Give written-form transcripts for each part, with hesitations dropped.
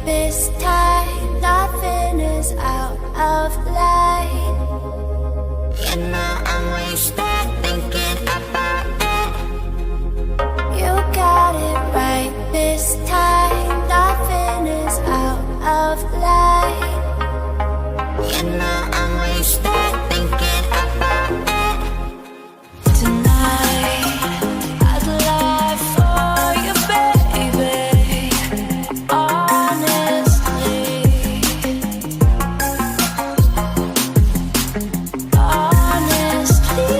this time. Nothing is out of line. You know I'm wasted thinking about it. You got it right this time. Nothing is out of line. You know I'm wasted thinking about it. Tonight I'd lie for you, baby. Honestly, honestly,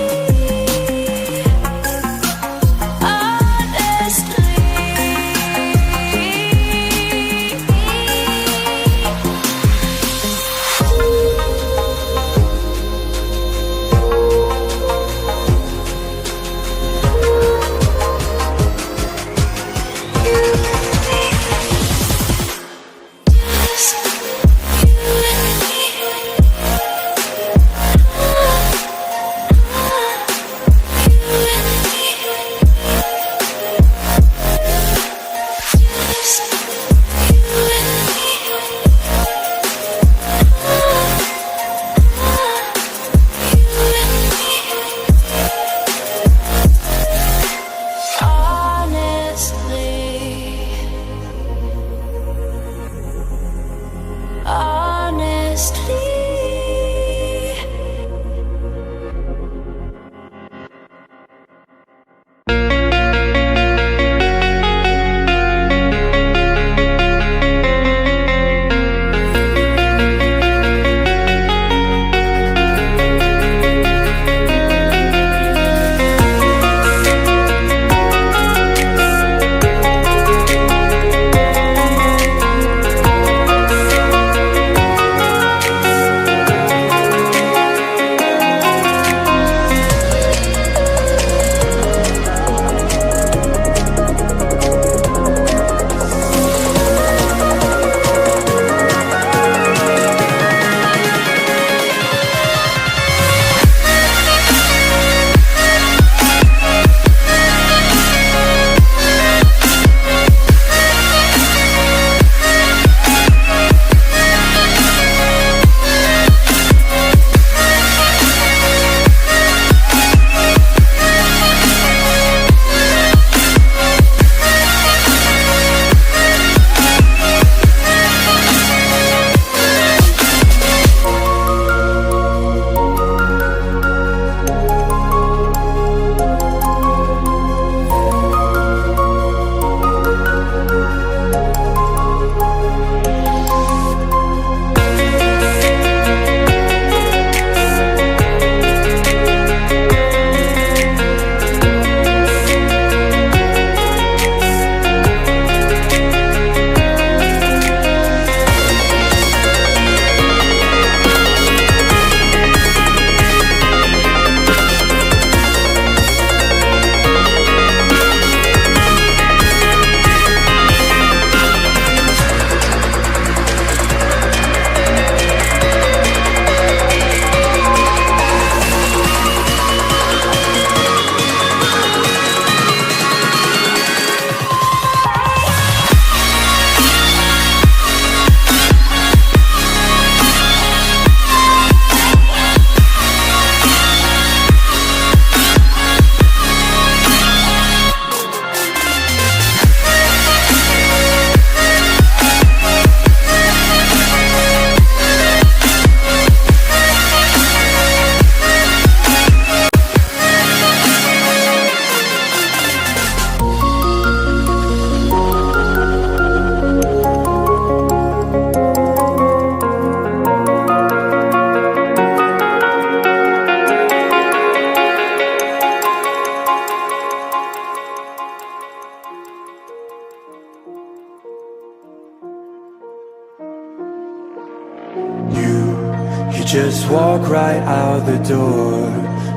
You just walk right out the door.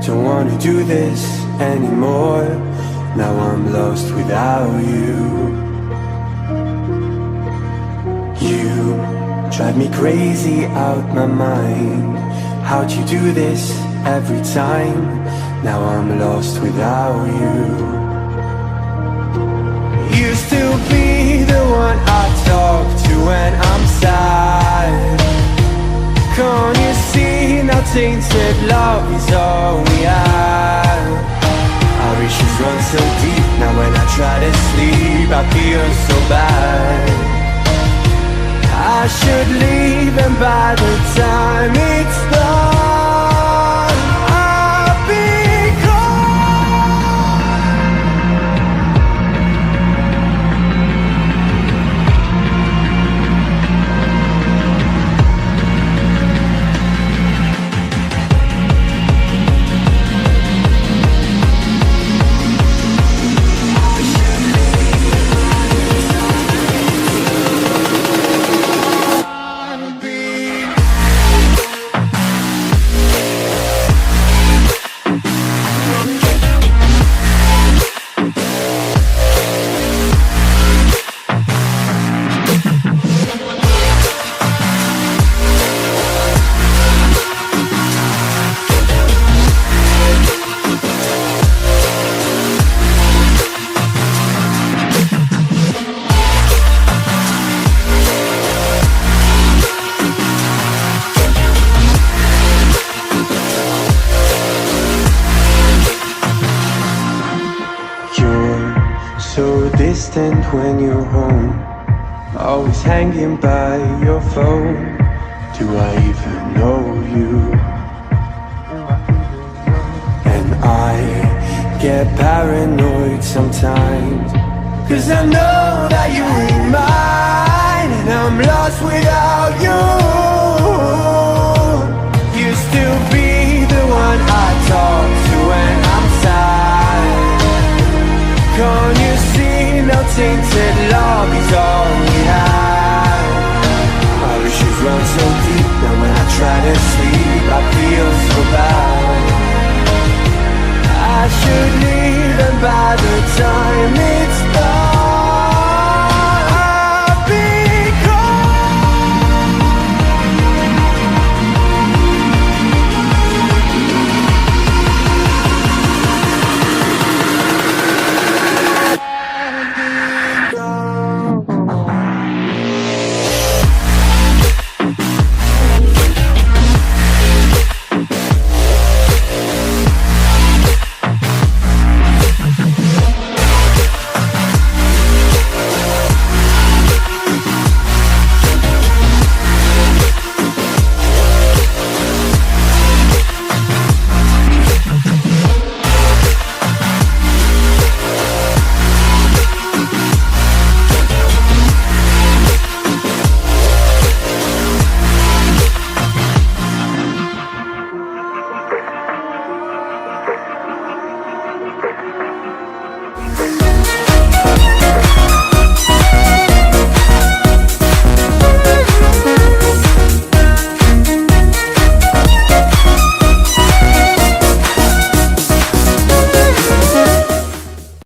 Don't wanna do this anymore. Now I'm lost without you. You drive me crazy out my mind. How'd you do this every time? Now I'm lost without you. Used to be the one I talk to when try to sleep, I feel so bad. I should leave, and by the time it's done, I'll be gone. So distant when you're home, always hanging by your phone. Do I even know you? And I get paranoid sometimes, 'cause I know that you remind